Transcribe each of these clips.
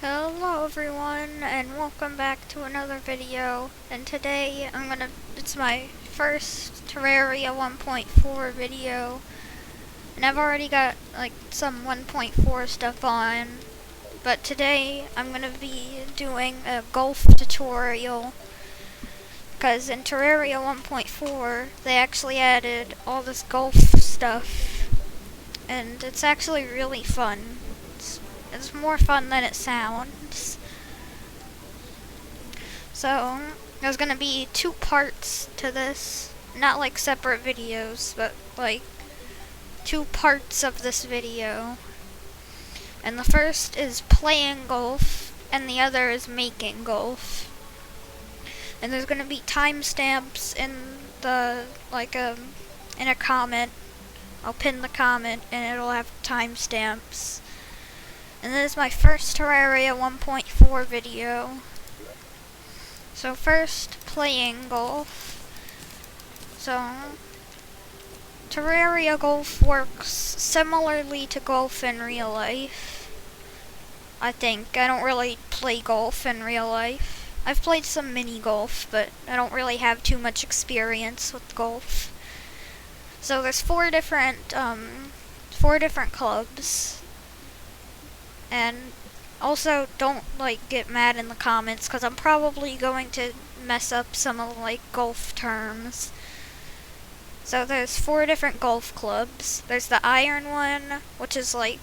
Hello everyone, and welcome back to another video. And today it's my first Terraria 1.4 video. And I've already got like some 1.4 stuff on. But today I'm gonna be doing a golf tutorial. Because in Terraria 1.4 they actually added all this golf stuff. And it's actually really fun. It's more fun than it sounds. So, there's gonna be 2 parts to this. Not like separate videos, but like 2 parts of this video. And the first is playing golf, and the other is making golf. And there's gonna be timestamps in the, in a comment. I'll pin the comment, and it'll have timestamps. And this is my first Terraria 1.4 video. So first, playing golf. So, Terraria golf works similarly to golf in real life. I think. I don't really play golf in real life. I've played some mini golf, but I don't really have too much experience with golf. So there's 4 different clubs. And also, don't get mad in the comments, because I'm probably going to mess up some of golf terms. So there's 4 different golf clubs. There's the iron one, which is a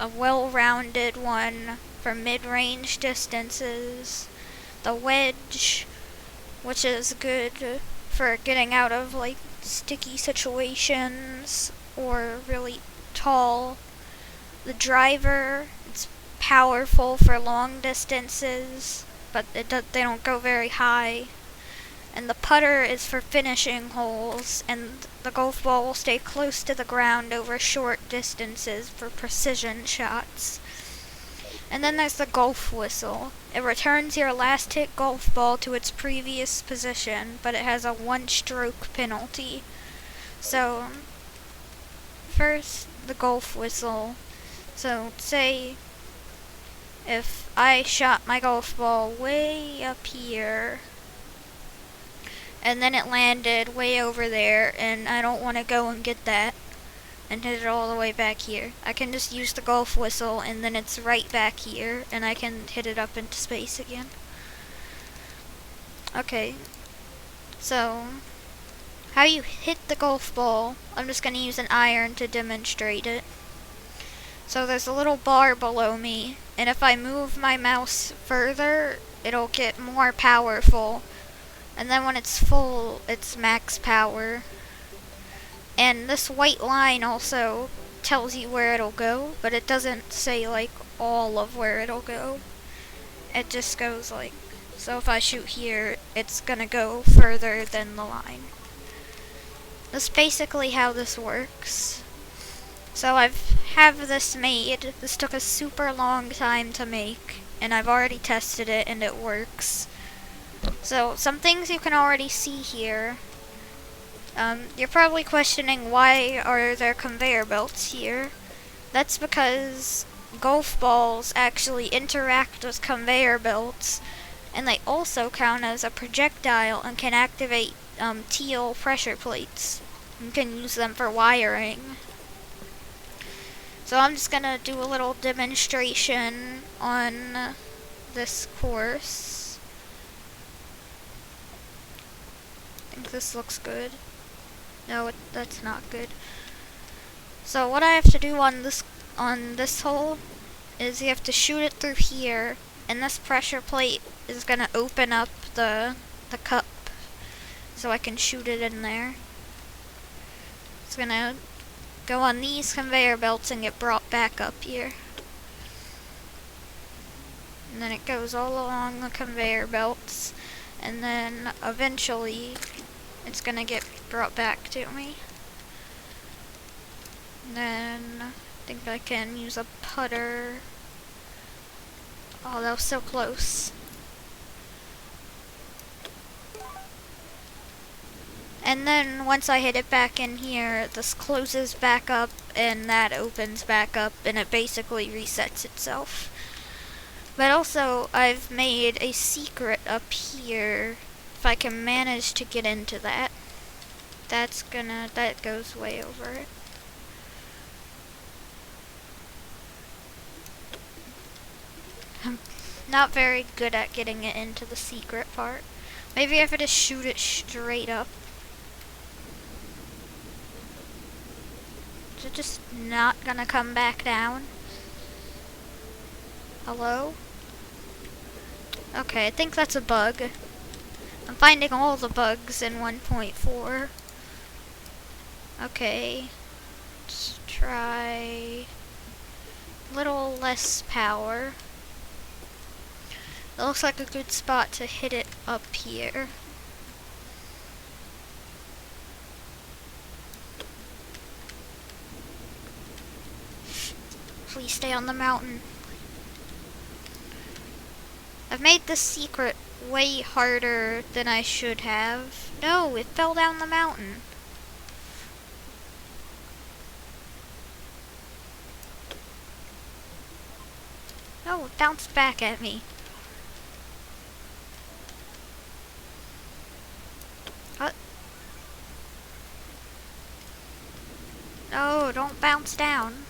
well-rounded one for mid-range distances. The wedge, which is good for getting out of sticky situations or really tall. The driver, it's powerful for long distances, but they don't go very high. And the putter is for finishing holes, and the golf ball will stay close to the ground over short distances for precision shots. And then there's the golf whistle. It returns your last hit golf ball to its previous position, but it has a 1-stroke penalty. So, first, the golf whistle. So, say if I shot my golf ball way up here, and then it landed way over there, and I don't want to go and get that, and hit it all the way back here. I can just use the golf whistle, and then it's right back here, and I can hit it up into space again. Okay, so how you hit the golf ball, I'm just going to use an iron to demonstrate it. So there's a little bar below me, and if I move my mouse further, it'll get more powerful. And then when it's full, it's max power. And this white line also tells you where it'll go, but it doesn't say all of where it'll go. It just goes so if I shoot here, it's gonna go further than the line. That's basically how this works. So I have this made. This took a super long time to make, and I've already tested it and it works. So some things you can already see here. You're probably questioning, why are there conveyor belts here? That's because golf balls actually interact with conveyor belts, and they also count as a projectile and can activate teal pressure plates. You can use them for wiring. So I'm just gonna do a little demonstration on this course. I think this looks good. No, that's not good. So what I have to do on this hole is you have to shoot it through here, and this pressure plate is gonna open up the cup so I can shoot it in there. It's gonna go on these conveyor belts and get brought back up here. And then it goes all along the conveyor belts, and then eventually it's gonna get brought back to me. And then I think I can use a putter. Oh, that was so close. And then once I hit it back in here, this closes back up and that opens back up, and it basically resets itself. But also, I've made a secret up here. If I can manage to get into that, that goes way over it. I'm not very good at getting it into the secret part. Maybe if I just shoot it straight up. Is it just not gonna come back down? Hello? Okay, I think that's a bug. I'm finding all the bugs in 1.4. Okay. Let's try a little less power. It looks like a good spot to hit it up here. Please stay on the mountain. I've made this secret way harder than I should have. No, it fell down the mountain. No, it bounced back at me. What? No, don't bounce down.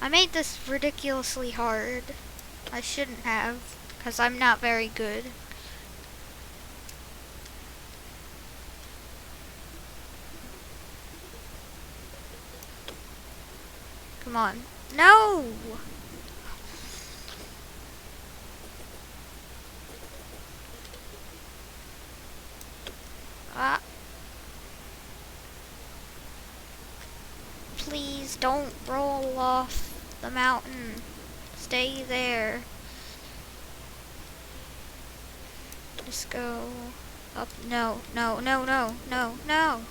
I made this ridiculously hard. I shouldn't have, because I'm not very good. Come on. No! Ah. Please don't roll off the mountain. Stay there. Just go up. No, no, no, no, no, no.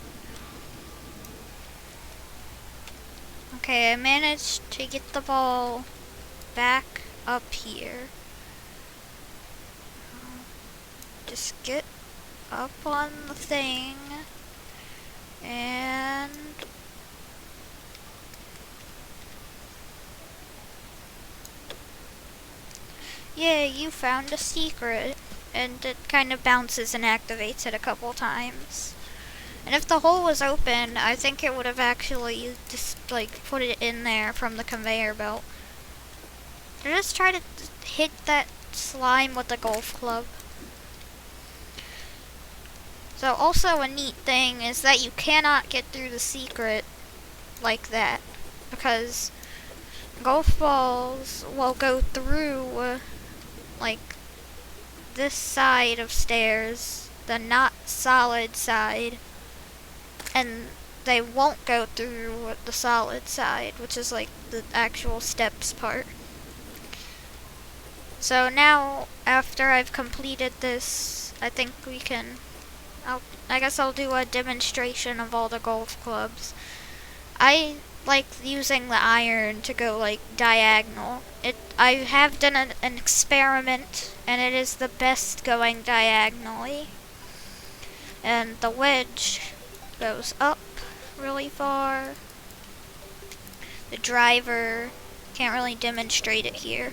Okay, I managed to get the ball back up here. Just get up on the thing and yeah, you found a secret. And it kind of bounces and activates it a couple times. And if the hole was open, I think it would have actually just like put it in there from the conveyor belt. Just try to hit that slime with the golf club. So also a neat thing is that you cannot get through the secret like that, because golf balls will go through like this side of stairs, the not solid side, and they won't go through the solid side, which is like the actual steps part. So now, after I've completed this, I think we can, I guess I'll do a demonstration of all the golf clubs. I like using the iron to go like diagonal. I have done an experiment, and it is the best going diagonally. And the wedge goes up really far. The driver, can't really demonstrate it here.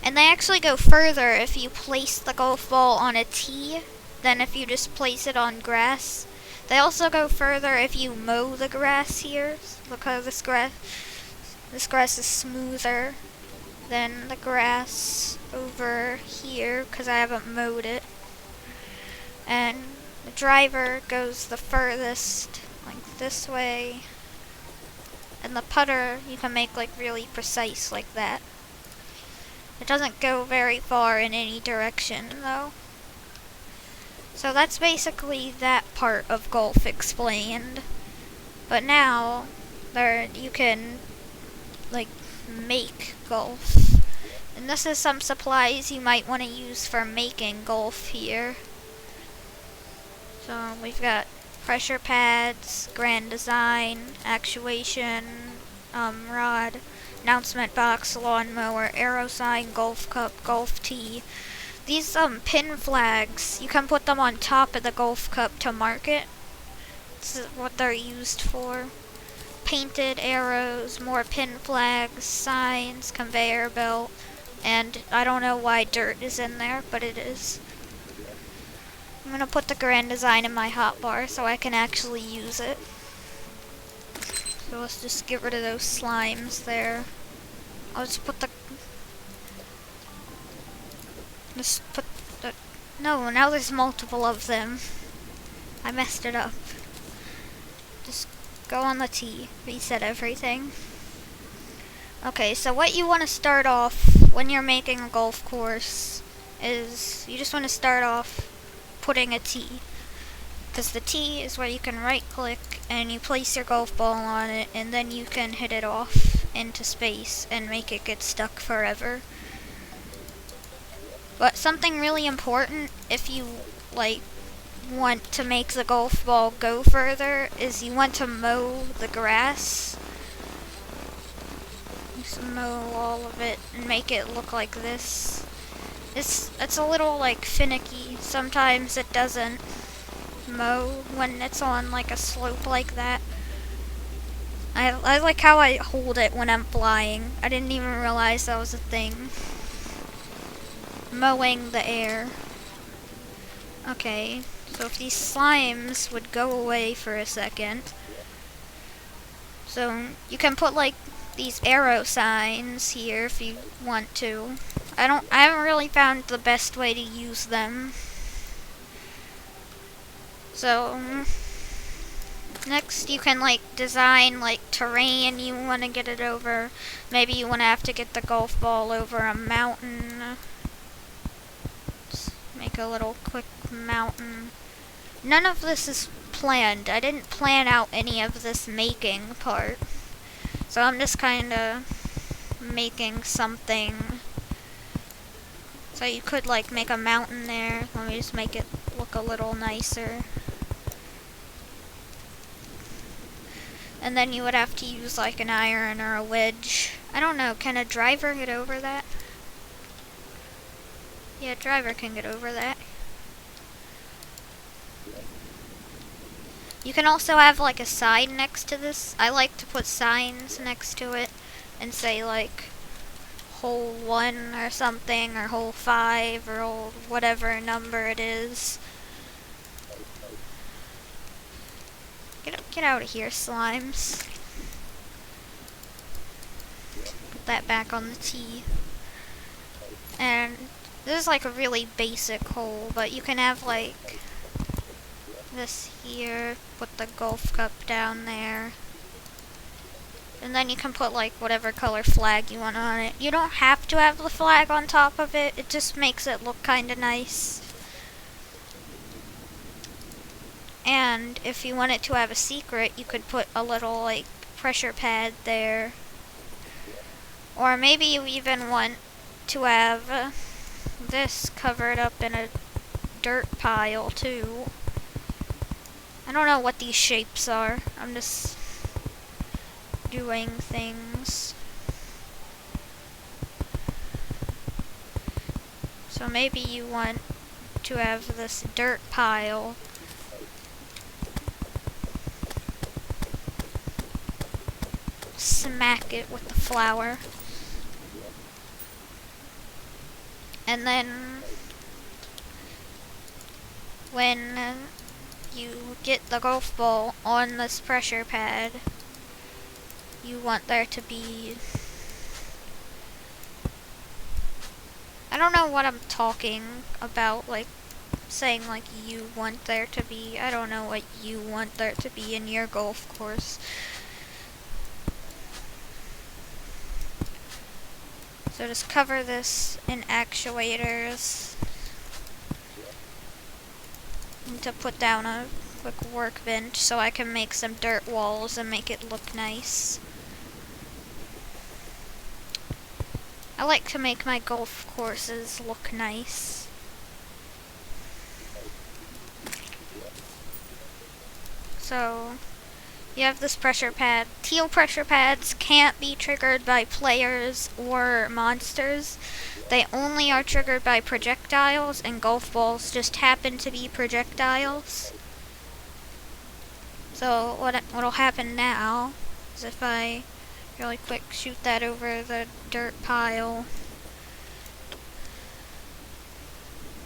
And they actually go further if you place the golf ball on a tee than if you just place it on grass. They also go further if you mow the grass here, because this grass is smoother than the grass over here, because I haven't mowed it. And the driver goes the furthest, like this way. And the putter, you can make like really precise like that. It doesn't go very far in any direction though. So that's basically that part of golf explained. But now, you can like make golf. And this is some supplies you might want to use for making golf here. So we've got pressure pads, grand design, actuation, rod, announcement box, lawnmower, arrow sign, golf cup, golf tee. These pin flags, you can put them on top of the golf cup to mark it. This is what they're used for. painted arrows, more pin flags, signs, conveyor belt, and I don't know why dirt is in there, but it is. I'm gonna put the grand design in my hotbar so I can actually use it. So let's just get rid of those slimes there. I'll just put the... No, now there's multiple of them. I messed it up. Just go on the T. Reset everything. Okay, so what you want to start off when you're making a golf course is you just want to start off putting a T. Because the T is where you can right click and you place your golf ball on it, and then you can hit it off into space and make it get stuck forever. But something really important if you want to make the golf ball go further is you want to mow the grass. Just mow all of it and make it look like this. It's a little finicky. Sometimes it doesn't mow when it's on a slope like that. I like how I hold it when I'm flying. I didn't even realize that was a thing. Mowing the air. Okay, so if these slimes would go away for a second. So you can put these arrow signs here if you want to. I haven't really found the best way to use them. So next you can design terrain you want to get it over. Maybe you want to have to get the golf ball over a mountain. Just make a little quick mountain. None of this is planned. I didn't plan out any of this making part. So I'm just kind of making something. So you could make a mountain there. Let me just make it look a little nicer. And then you would have to use an iron or a wedge. I don't know, can a driver get over that? Yeah, a driver can get over that. You can also have a sign next to this. I like to put signs next to it and say hole 1 or something, or hole 5, or whatever number it is. Get out of here, slimes. Put that back on the tee. And this is a really basic hole, but you can have this here, put the golf cup down there. And then you can put whatever color flag you want on it. You don't have to have the flag on top of it, it just makes it look kinda nice. And if you wanted to have a secret, you could put a little pressure pad there. Or maybe you even want to have this covered up in a dirt pile too. I don't know what these shapes are. I'm just doing things. So maybe you want to have this dirt pile. Smack it with the flour. And then when you get the golf ball on this pressure pad, you want there to be... I don't know what I'm talking about, saying you want there to be. I don't know what you want there to be in your golf course. So just cover this in actuators. Need to put down a quick workbench so I can make some dirt walls and make it look nice. I like to make my golf courses look nice. So you have this pressure pad. Teal pressure pads can't be triggered by players or monsters. They only are triggered by projectiles, and golf balls just happen to be projectiles. So what'll happen now Because if I really quick shoot that over the dirt pile.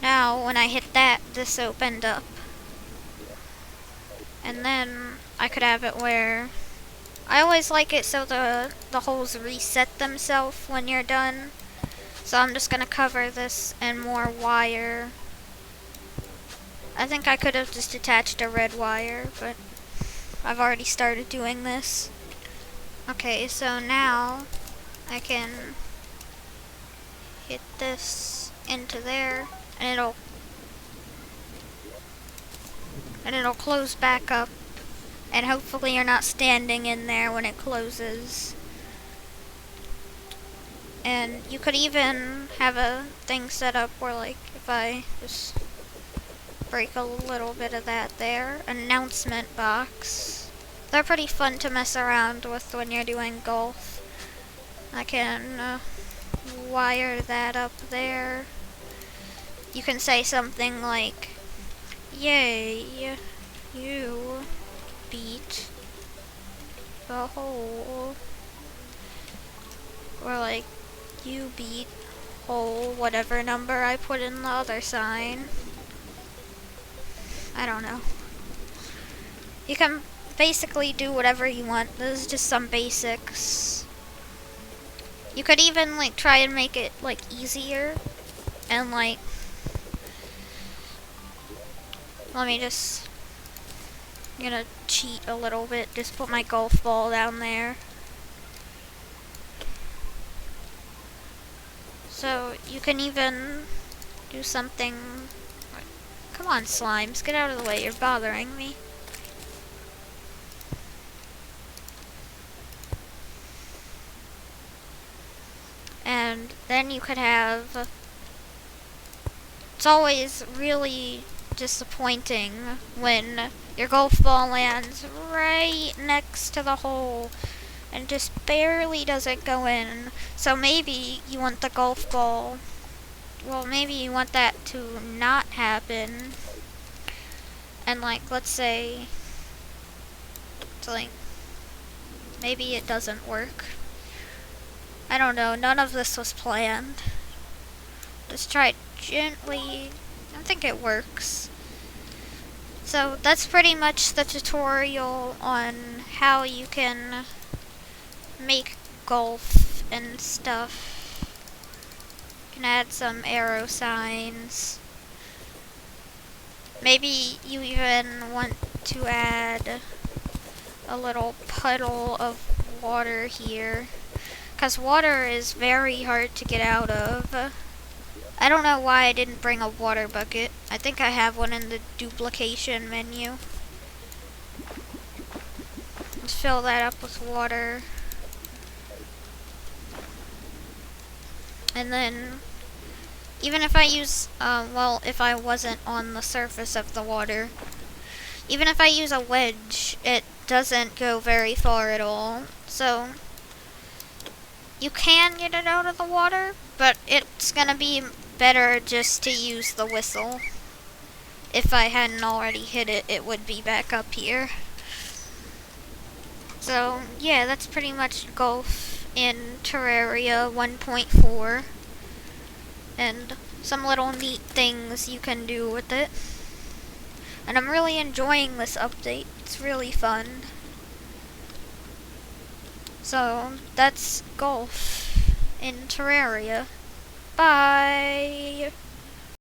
Now, when I hit that, this opened up. And then I could have it where I always like it so the holes reset themselves when you're done. So I'm just gonna cover this in more wire. I think I could have just attached a red wire, but I've already started doing this. Okay, so now I can hit this into there and it'll close back up, and hopefully you're not standing in there when it closes. And you could even have a thing set up where, like, if I just break a little bit of that there, announcement box. They're pretty fun to mess around with when you're doing golf. I can wire that up there. You can say something like, "Yay, you beat the hole," or like, "You beat hole whatever number I put in the other sign." I don't know. You can basically do whatever you want. This is just some basics. You could even like try and make it like easier and like, let me just, I'm gonna cheat a little bit, just put my golf ball down there. So you can even do something, come on slimes, get out of the way, you're bothering me. And then you could have, it's always really disappointing when your golf ball lands right next to the hole and just barely doesn't go in. So maybe you want the golf ball, well, maybe you want that to not happen. And like, let's say, it's like, maybe it doesn't work. I don't know, none of this was planned. Just try it gently. I think it works. So that's pretty much the tutorial on how you can make golf and stuff. You can add some arrow signs. Maybe you even want to add a little puddle of water here, because water is very hard to get out of. I don't know why I didn't bring a water bucket. I think I have one in the duplication menu. Let's fill that up with water. And then, even if I use, well, if I wasn't on the surface of the water, even if I use a wedge, it doesn't go very far at all. So, you can get it out of the water, but it's gonna be better just to use the whistle. If I hadn't already hit it, it would be back up here. So, yeah, that's pretty much golf in Terraria 1.4. And some little neat things you can do with it. And I'm really enjoying this update. It's really fun. So, that's golf in Terraria. Bye!